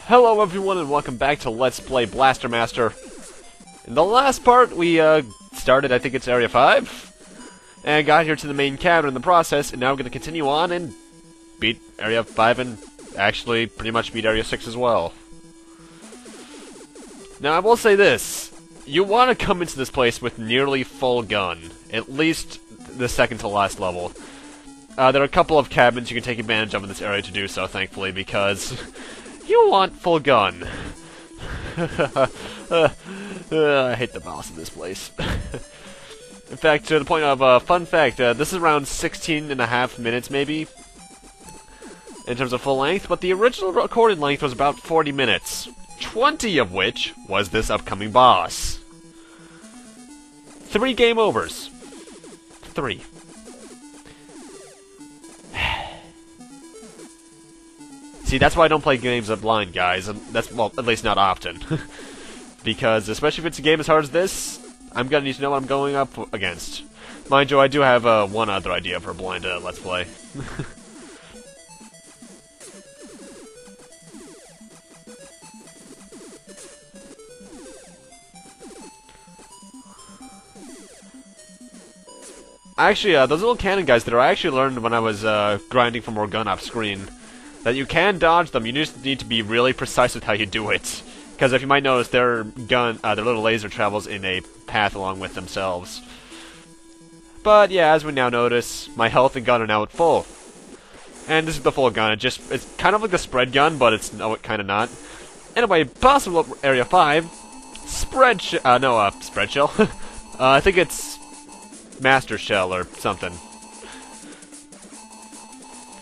Hello everyone and welcome back to Let's Play Blaster Master. In the last part we started, I think it's Area 5, and got here to the main cabin in the process, and now we're going to continue on and beat Area 5 and actually pretty much beat Area 6 as well. Now I will say this, you want to come into this place with nearly full gun, at least the second to last level. There are a couple of cabins you can take advantage of in this area to do so, thankfully, because you want full gun. I hate the boss in this place. In fact, to the point of fun fact, this is around 16.5 minutes, maybe, in terms of full length, but the original recorded length was about 40 minutes, 20 of which was this upcoming boss. 3 game overs. 3. See, that's why I don't play games blind, guys, and that's, well, at least not often. Because, especially if it's a game as hard as this, I'm gonna need to know what I'm going up against. Mind you, I do have one other idea for a blind Let's Play. Actually, those little cannon guys that I actually learned when I was grinding for more gun off screen, that you can dodge them, you just need to be really precise with how you do it. Because if you might notice, their little laser travels in a path along with themselves. But yeah, as we now notice, my health and gun are now at full. And this is the full gun, it's kind of like the spread gun, but it's kind of not. Anyway, possible Area 5, spread shell, I think it's Master Shell or something.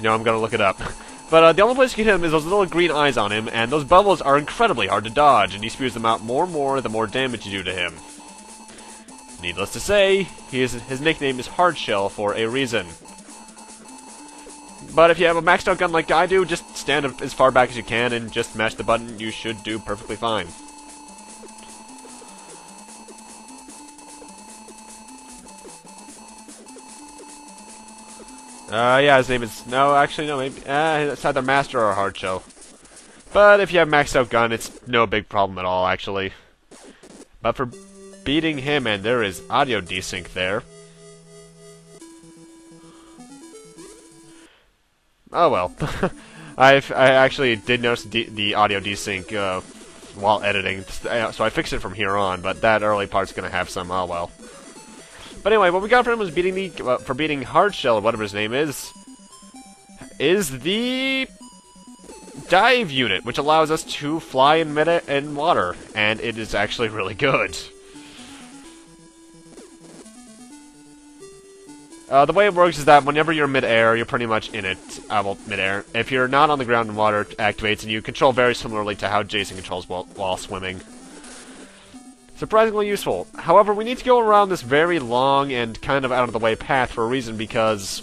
No, I'm gonna look it up. But the only place you can hit him is those little green eyes on him, and those bubbles are incredibly hard to dodge, and he spews them out more and more the more damage you do to him. Needless to say, his nickname is Hardshell for a reason. But if you have a maxed out gun like I do, just stand as far back as you can and just mash the button, you should do perfectly fine. Yeah, his name is... No, actually, no, maybe... it's either Master or Hardshell. But if you have maxed out gun, it's no big problem at all, actually. But for beating him, and there is audio desync there. Oh well. I actually did notice the audio desync while editing, so I fixed it from here on, but that early part's gonna have some, oh well. But anyway, what we got from him was for beating Hardshell, or whatever his name is the dive unit, which allows us to fly in water, and it is actually really good. The way it works is that whenever you're mid-air, you're pretty much in it. Well, mid-air. If you're not on the ground and water, it activates, and you control very similarly to how Jason controls while swimming. Surprisingly useful. However, we need to go around this very long and kind of out-of-the-way path for a reason, because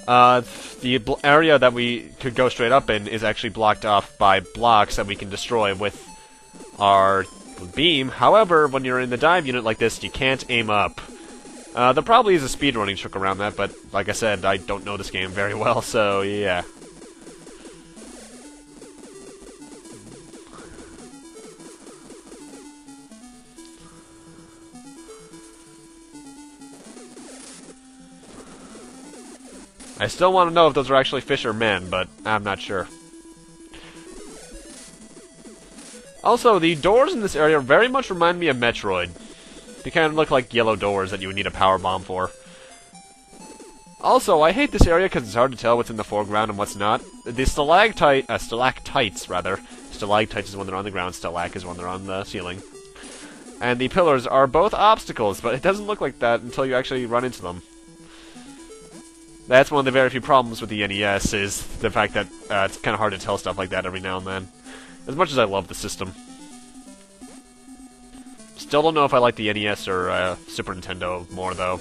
the area that we could go straight up in is actually blocked off by blocks that we can destroy with our beam. However, when you're in the dive unit like this, you can't aim up. There probably is a speedrunning trick around that, but like I said, I don't know this game very well, so yeah. I still want to know if those are actually fish or men, but I'm not sure. Also, the doors in this area very much remind me of Metroid. They kind of look like yellow doors that you would need a power bomb for. Also, I hate this area because it's hard to tell what's in the foreground and what's not. The stalactites, rather. Stalactites is when they're on the ground, stalac is when they're on the ceiling. And the pillars are both obstacles, but it doesn't look like that until you actually run into them. That's one of the very few problems with the NES, is the fact that it's kind of hard to tell stuff like that every now and then. As much as I love the system. Still don't know if I like the NES or Super Nintendo more, though.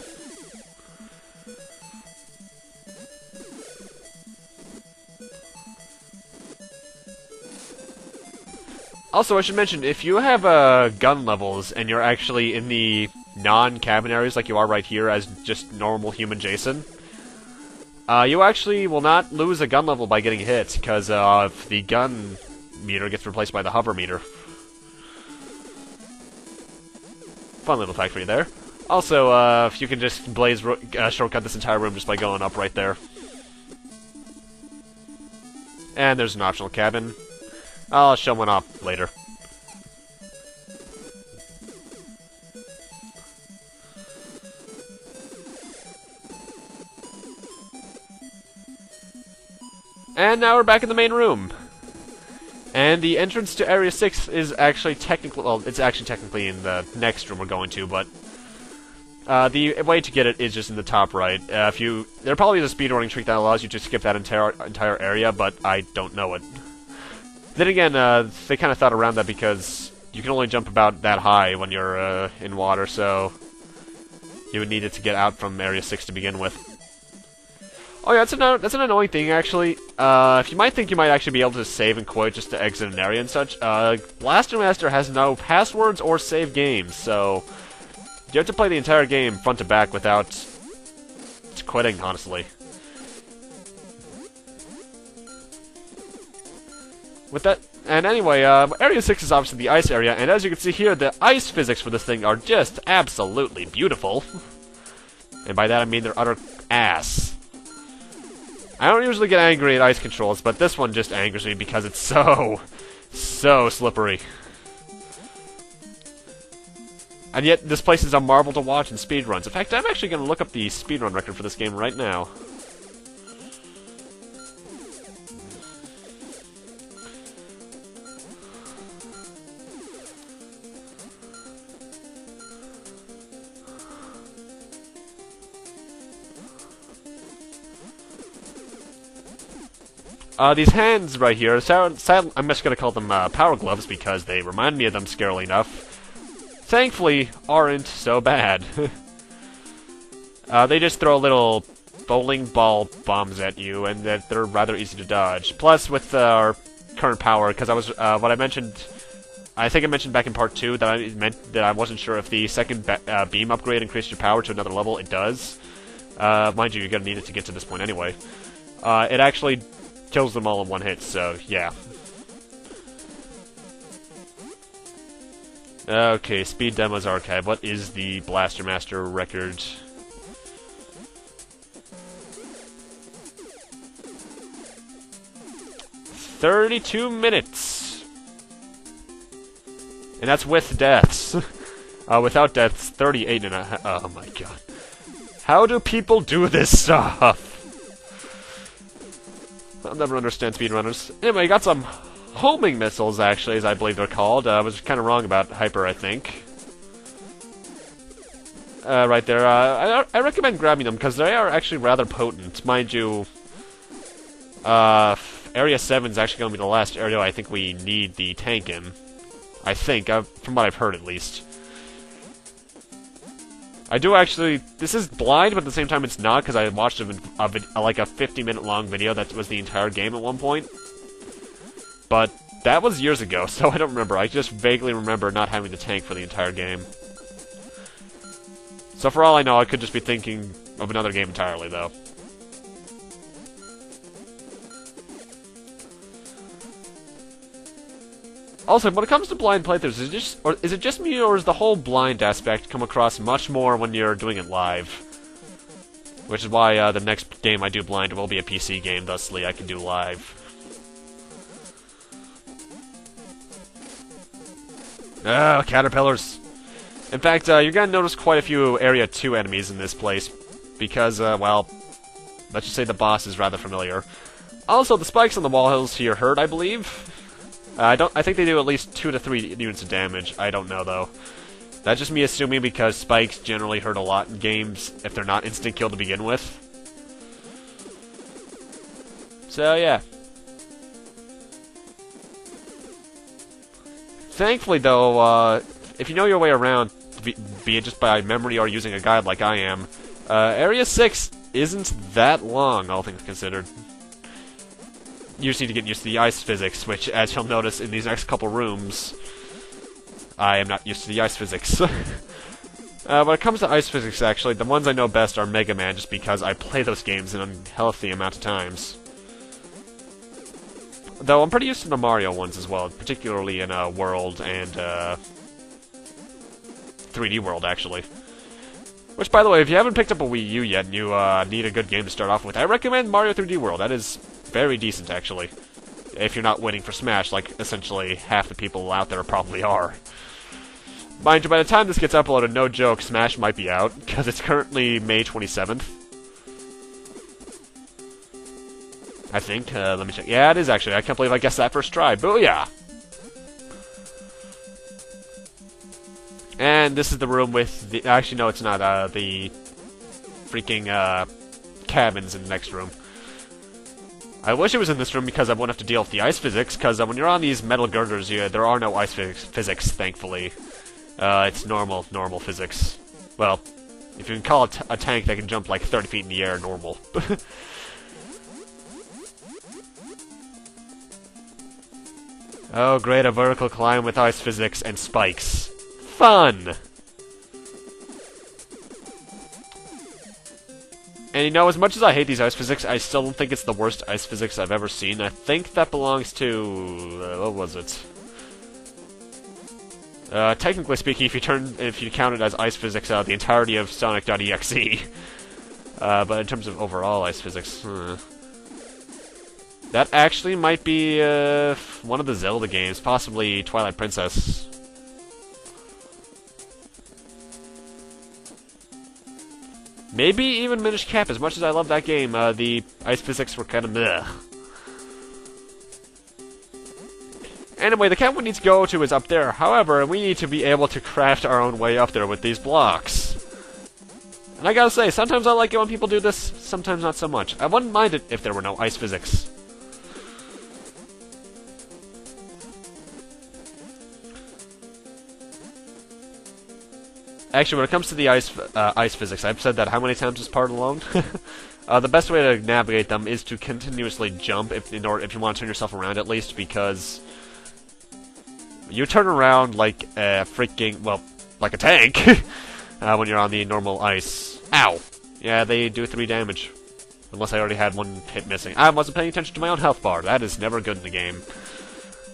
Also, I should mention, if you have gun levels and you're actually in the non-cabin areas like you are right here as just normal human Jason, you actually will not lose a gun level by getting hit, because the gun meter gets replaced by the hover meter. Fun little fact for you there. Also, you can just blaze shortcut this entire room just by going up right there. And there's an optional cabin. I'll show one off later. And now we're back in the main room. And the entrance to Area 6 is actually technically, well, it's actually technically in the next room we're going to, but the way to get it is just in the top right. There probably is a speedrunning trick that allows you to skip that entire area, but I don't know it. Then again, they kind of thought around that because you can only jump about that high when you're in water, so you would need it to get out from Area 6 to begin with. Oh yeah, that's an annoying thing, actually. If you might think you might actually be able to save and quit just to exit an area and such, Blaster Master has no passwords or save games, so you have to play the entire game front to back without quitting, honestly. With that, and anyway, Area 6 is obviously the ice area, and as you can see here, the ice physics for this thing are just absolutely beautiful. And by that I mean they're utter ass. I don't usually get angry at ice controls, but this one just angers me because it's so slippery. And yet, this place is a marvel to watch in speedruns. In fact, I'm actually going to look up the speedrun record for this game right now. These hands right here, I'm just going to call them power gloves because they remind me of them scarily enough. Thankfully, aren't so bad. They just throw little bowling ball bombs at you, and they're rather easy to dodge. Plus, with our current power, because I was what I mentioned, I think I mentioned back in part 2 that I meant that I wasn't sure if the second beam upgrade increased your power to another level. It does. Mind you, you're gonna need it to get to this point anyway. It actually kills them all in one hit, so yeah. Okay, Speed Demos Archive. What is the Blaster Master record? "32 minutes. And that's with deaths. Without deaths, 38 and a half. Oh my god. How do people do this stuff? I'll never understand speedrunners. Anyway, got some homing missiles, actually, as I believe they're called. I was kind of wrong about Hyper, I think. Right there. I recommend grabbing them, because they are actually rather potent. Mind you, Area 7 is actually going to be the last area I think we need the tank in. I think, from what I've heard at least. I do actually... This is blind, but at the same time it's not, because I watched like a 50-minute long video that was the entire game at one point. But that was years ago, so I don't remember. I just vaguely remember not having the tank for the entire game. So for all I know, I could just be thinking of another game entirely, though. Also, when it comes to blind playthroughs, is it just me, or is the whole blind aspect come across much more when you're doing it live? Which is why the next game I do blind will be a PC game, thusly I can do live. Ah, caterpillars! In fact, you're gonna notice quite a few Area 2 enemies in this place, because, well, let's just say the boss is rather familiar. Also, the spikes on the wall hills here hurt, I believe. I think they do at least 2 to 3 units of damage. I don't know, though. That's just me assuming because spikes generally hurt a lot in games if they're not instant kill to begin with. So, yeah. Thankfully, though, if you know your way around, be it just by memory or using a guide like I am, Area 6 isn't that long, all things considered. You just need to get used to the ice physics, which, as you'll notice in these next couple rooms, I am not used to the ice physics. When it comes to ice physics, actually, the ones I know best are Mega Man, just because I play those games an unhealthy amount of times. Though I'm pretty used to the Mario ones as well, particularly in World and 3D World, actually. Which, by the way, if you haven't picked up a Wii U yet and you need a good game to start off with, I recommend Mario 3D World. That is very decent, actually. If you're not waiting for Smash, like essentially half the people out there probably are. Mind you, by the time this gets uploaded, no joke, Smash might be out, because it's currently May 27th. I think. Let me check. Yeah, it is actually. I can't believe I guessed that first try. Booyah! And this is the room with the... Actually, no, it's not. The freaking cabins in the next room. I wish it was in this room because I won't have to deal with the ice physics, because when you're on these metal girders, there are no ice physics, thankfully. It's normal physics. Well, if you can call it a tank that can jump like 30 feet in the air, normal. Oh, great, a vertical climb with ice physics and spikes. Fun! And you know, as much as I hate these ice physics, I still don't think it's the worst ice physics I've ever seen. I think that belongs to... what was it? Technically speaking, if you count it as ice physics, the entirety of Sonic.exe. But in terms of overall ice physics, that actually might be, one of the Zelda games, possibly Twilight Princess. Maybe even Minish Cap. As much as I love that game, the ice physics were kind of meh. Anyway, the camp we need to go to is up there. However, we need to be able to craft our own way up there with these blocks. And I gotta say, sometimes I like it when people do this, sometimes not so much. I wouldn't mind it if there were no ice physics. Actually, when it comes to the ice physics, I've said that how many times this part alone? The best way to navigate them is to continuously jump, if you want to turn yourself around at least, because you turn around like a freaking, well, like a tank, when you're on the normal ice. Ow! Yeah, they do 3 damage. Unless I already had 1 hit missing. I wasn't paying attention to my own health bar. That is never good in the game.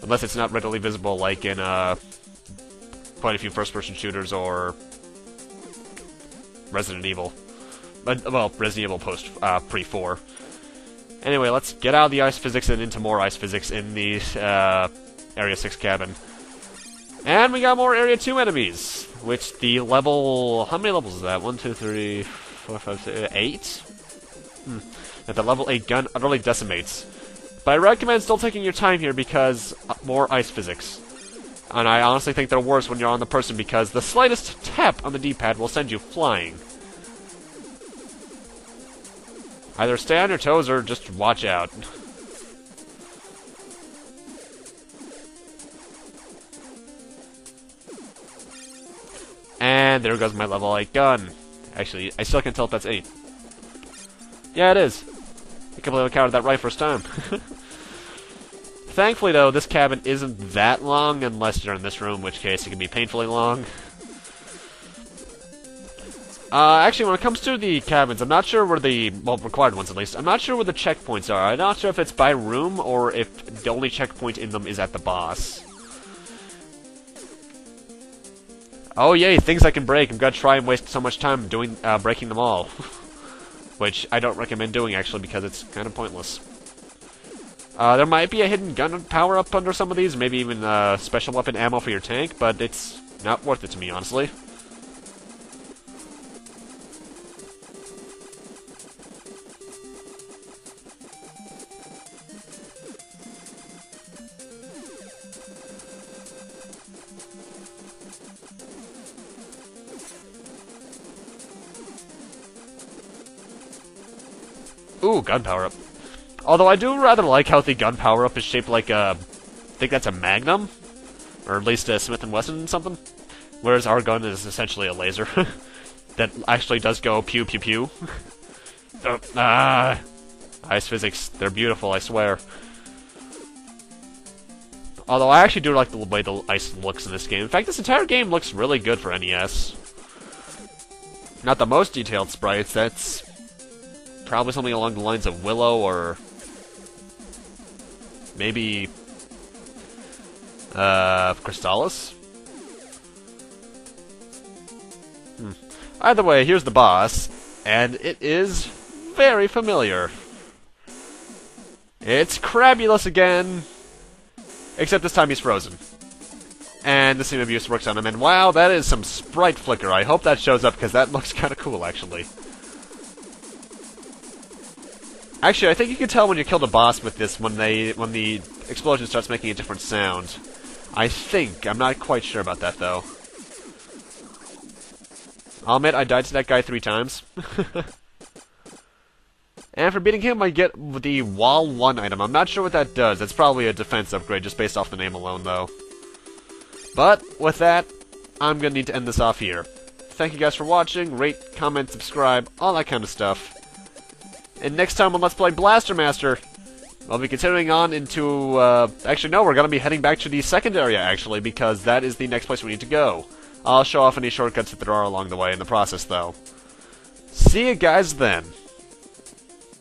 Unless it's not readily visible, like in, quite a few first-person shooters or Resident Evil. Well, Resident Evil pre-4. Anyway, let's get out of the ice physics and into more ice physics in the, Area 6 cabin. And we got more Area 2 enemies, which the level... How many levels is that? 1, 2, 3, 4, 5, 6, 8? That the level 8 gun utterly decimates. But I recommend still taking your time here because more ice physics. And I honestly think they're worse when you're on the person because the slightest tap on the D-pad will send you flying. Either stay on your toes or just watch out. And there goes my level 8 gun. Actually, I still can't tell if that's 8. Yeah, it is. I can't believe I counted that right first time. Thankfully, though, this cabin isn't that long, unless you're in this room, in which case it can be painfully long. Actually, when it comes to the cabins, I'm not sure where the, well, required ones at least, I'm not sure where the checkpoints are. I'm not sure if it's by room, or if the only checkpoint in them is at the boss. Oh yay, things I can break. I'm gonna try and waste so much time doing, breaking them all. Which I don't recommend doing, actually, because it's kind of pointless. There might be a hidden gun power-up under some of these, maybe even special weapon ammo for your tank, but it's not worth it to me, honestly. Ooh, gun power-up. Although I do rather like how the gun power-up is shaped like a... I think that's a Magnum? Or at least a Smith & Wesson something? Whereas our gun is essentially a laser. That actually does go pew pew pew. Ice physics, they're beautiful, I swear. Although I actually do like the way the ice looks in this game. In fact, this entire game looks really good for NES. Not the most detailed sprites, that's... probably something along the lines of Willow or... Maybe... Crystallis? Either way, here's the boss, and it is very familiar. It's Crabulous again, except this time he's frozen. And the Steam Abuse works on him, and wow, that is some sprite flicker. I hope that shows up, because that looks kind of cool, actually. Actually, I think you can tell when you killed a boss with this when the explosion starts making a different sound. I think. I'm not quite sure about that, though. I'll admit, I died to that guy 3 times. And for beating him, I get the Wall 1 item. I'm not sure what that does. It's probably a defense upgrade, just based off the name alone, though. But, with that, I'm gonna need to end this off here. Thank you guys for watching. Rate, comment, subscribe, all that kind of stuff. And next time on Let's Play Blaster Master, we'll be continuing on into, actually no, we're gonna be heading back to the second area, actually, because that is the next place we need to go. I'll show off any shortcuts that there are along the way in the process, though. See you guys then.